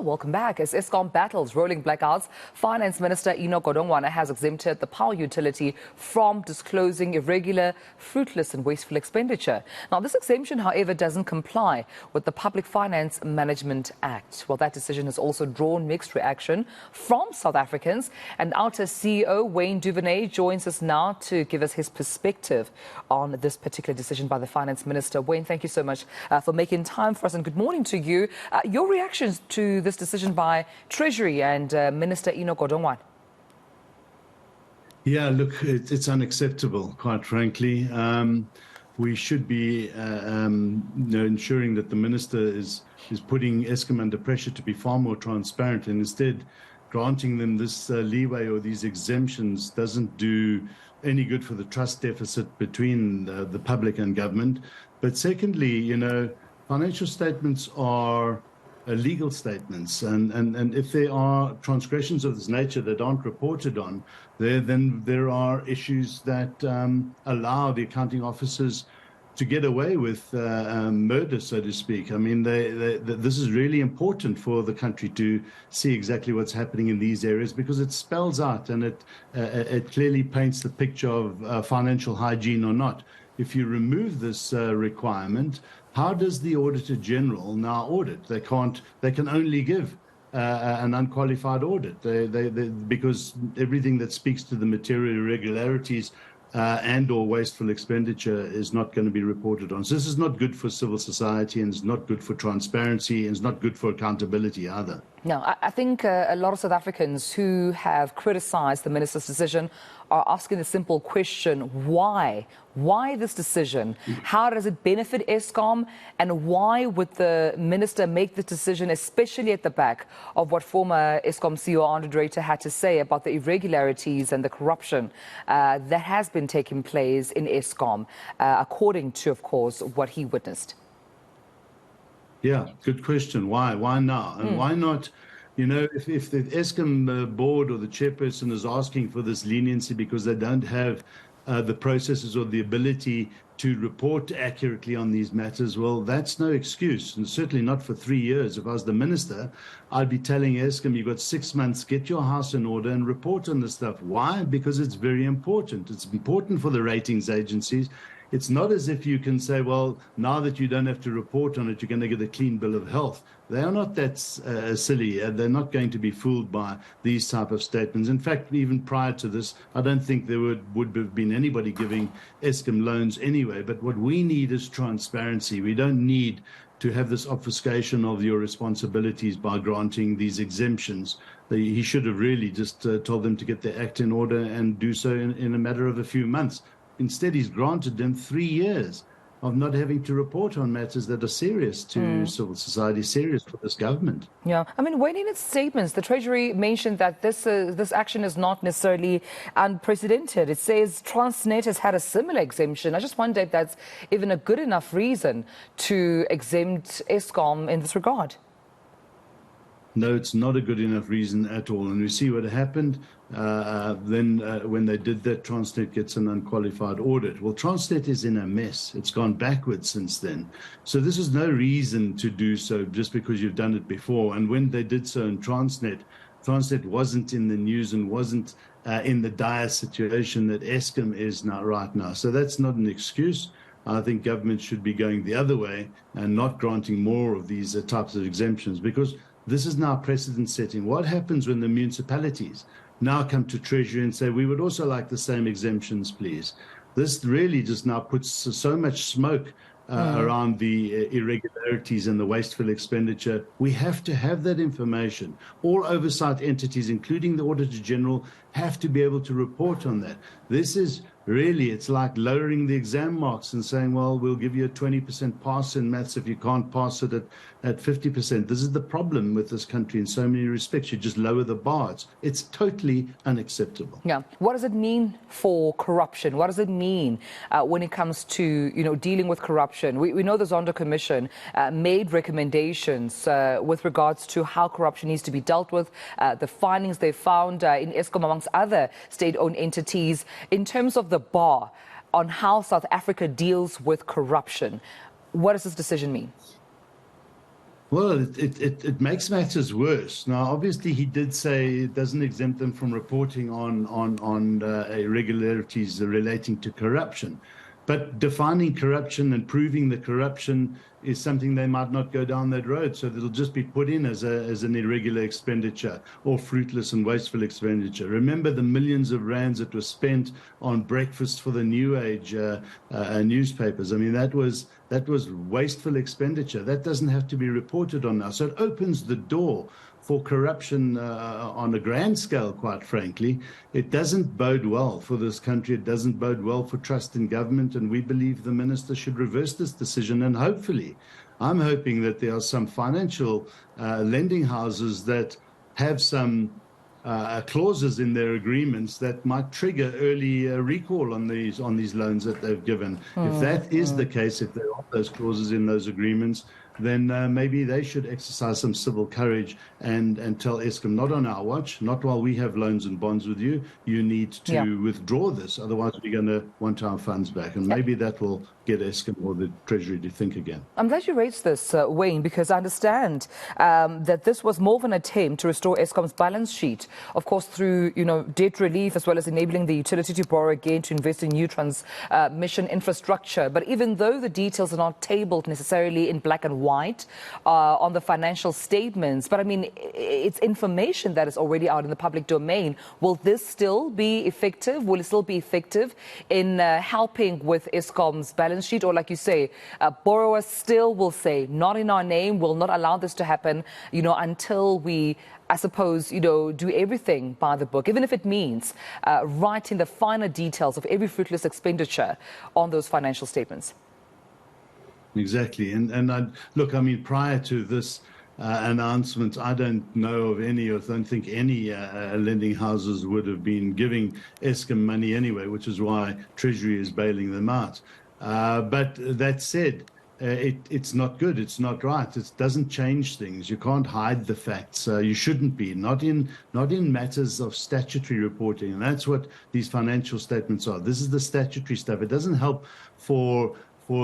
welcome back. As Eskom battles rolling blackouts, Finance Minister Enoch Godongwana has exempted the power utility from disclosing irregular, fruitless and wasteful expenditure. Now, this exemption, however, doesn't comply with the Public Finance Management Act. Well, that decision has also drawn mixed reaction from South Africans. And Outa CEO Wayne Duvenage joins us now to give us his perspective on this particular decision by the Finance Minister. Wayne, thank you so much for making time for us, and good morning to you. Your reactions to this decision by Treasury and Minister Enoch Godongwana? Yeah, look, it's unacceptable, quite frankly. We should be ensuring that the minister is putting Eskom under pressure to be far more transparent, and instead granting them this leeway or these exemptions doesn't do any good for the trust deficit between the public and government. But secondly, financial statements are legal statements, and if there are transgressions of this nature that aren't reported on, then there are issues that allow the accounting officers to get away with murder, so to speak. I mean, this is really important for the country to see exactly what's happening in these areas, because it spells out and it clearly paints the picture of financial hygiene or not. If you remove this requirement, how does the Auditor General now audit? They can only give an unqualified audit because everything that speaks to the material irregularities and or wasteful expenditure is not going to be reported on. So this is not good for civil society, and it's not good for transparency, and it's not good for accountability either. No, I think a lot of South Africans who have criticized the minister's decision are asking the simple question, why? Why this decision? How does it benefit Eskom? And why would the minister make this decision, especially at the back of what former Eskom CEO Andre Dreiter had to say about the irregularities and the corruption that has been taking place in Eskom, according to, of course, what he witnessed? Yeah, good question. Why? Why now? And why not? If the Eskom board or the chairperson is asking for this leniency because they don't have the processes or the ability to report accurately on these matters, well, that's no excuse, and certainly not for 3 years. If I was the minister, I'd be telling Eskom, you've got 6 months, get your house in order and report on this stuff. Why? Because it's very important. It's important for the ratings agencies. It's not as if you can say, well, now that you don't have to report on it, you're going to get a clean bill of health. They are not that silly. They're not going to be fooled by these type of statements. In fact, even prior to this, I don't think there would have been anybody giving Eskom loans anyway. But what we need is transparency. We don't need to have this obfuscation of your responsibilities by granting these exemptions. He should have really just told them to get their act in order and do so in a matter of a few months. Instead, he's granted them 3 years of not having to report on matters that are serious to civil society, serious for this government. Yeah, I mean, when in its statements, the Treasury mentioned that this action is not necessarily unprecedented. It says Transnet has had a similar exemption. I just wonder if that's even a good enough reason to exempt Eskom in this regard. No, it's not a good enough reason at all. And we see what happened then when they did that, Transnet gets an unqualified audit. Well, Transnet is in a mess. It's gone backwards since then. So this is no reason to do so just because you've done it before. And when they did so in Transnet wasn't in the news and wasn't in the dire situation that Eskom is now right now. So that's not an excuse. I think government should be going the other way and not granting more of these types of exemptions, because this is now precedent setting. What happens when the municipalities now come to Treasury and say, we would also like the same exemptions, please? This really just now puts so much smoke around the irregularities and the wasteful expenditure. We have to have that information. All oversight entities, including the Auditor General, have to be able to report on that. This is really, it's like lowering the exam marks and saying, well, we'll give you a 20% pass in maths if you can't pass it at 50%. This is the problem with this country in so many respects. You just lower the bar. It's totally unacceptable. Yeah. What does it mean for corruption? What does it mean when it comes to, dealing with corruption? We know the Zondo Commission made recommendations with regards to how corruption needs to be dealt with, the findings they found in Eskom, amongst other state-owned entities, in terms of the bar on how South Africa deals with corruption. What does this decision mean? Well, it makes matters worse. Now, obviously, he did say it doesn't exempt them from reporting on irregularities relating to corruption. But defining corruption and proving the corruption is something they might not go down that road. So it'll just be put in as an irregular expenditure or fruitless and wasteful expenditure. Remember the millions of rands that were spent on breakfast for the New Age newspapers. I mean, that was wasteful expenditure. That doesn't have to be reported on now. So it opens the door for corruption on a grand scale, quite frankly. It doesn't bode well for this country. It doesn't bode well for trust in government. And we believe the minister should reverse this decision. And hopefully, I'm hoping that there are some financial lending houses that have some clauses in their agreements that might trigger early recall on these loans that they've given. If that is the case, if there are those clauses in those agreements, then maybe they should exercise some civil courage and tell Eskom, not on our watch, not while we have loans and bonds with you, you need to withdraw this. Otherwise, we're going to want our funds back. And maybe that will get Eskom or the Treasury to think again. I'm glad you raised this, Wayne, because I understand that this was more of an attempt to restore Eskom's balance sheet, of course, through debt relief, as well as enabling the utility to borrow again to invest in new transmission infrastructure. But even though the details are not tabled necessarily in black and white on the financial statements, but I mean, it's information that is already out in the public domain. Will this still be effective? Will it still be effective in helping with Eskom's balance sheet? Or like you say, borrowers still will say, not in our name, will not allow this to happen, until we, I suppose, do everything by the book, even if it means writing the finer details of every fruitless expenditure on those financial statements. Exactly. And look, I mean, prior to this announcement, I don't know of any, or don't think any lending houses would have been giving Eskom money anyway, which is why Treasury is bailing them out. But that said, it's not good. It's not right. It doesn't change things. You can't hide the facts. You shouldn't be, not in matters of statutory reporting. And that's what these financial statements are. This is the statutory stuff. It doesn't help for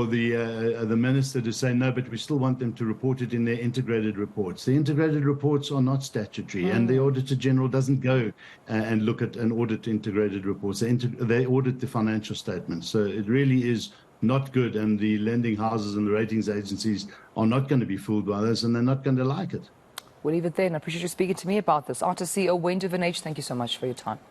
the minister to say, no, but we still want them to report it in their integrated reports. The integrated reports are not statutory, and the Auditor General doesn't go and look at and audit integrated reports. They audit the financial statements. So it really is not good, and the lending houses and the ratings agencies are not going to be fooled by this, and they're not going to like it. We'll leave it there, and I appreciate you speaking to me about this. Outa CEO Wayne Duvenage, thank you so much for your time.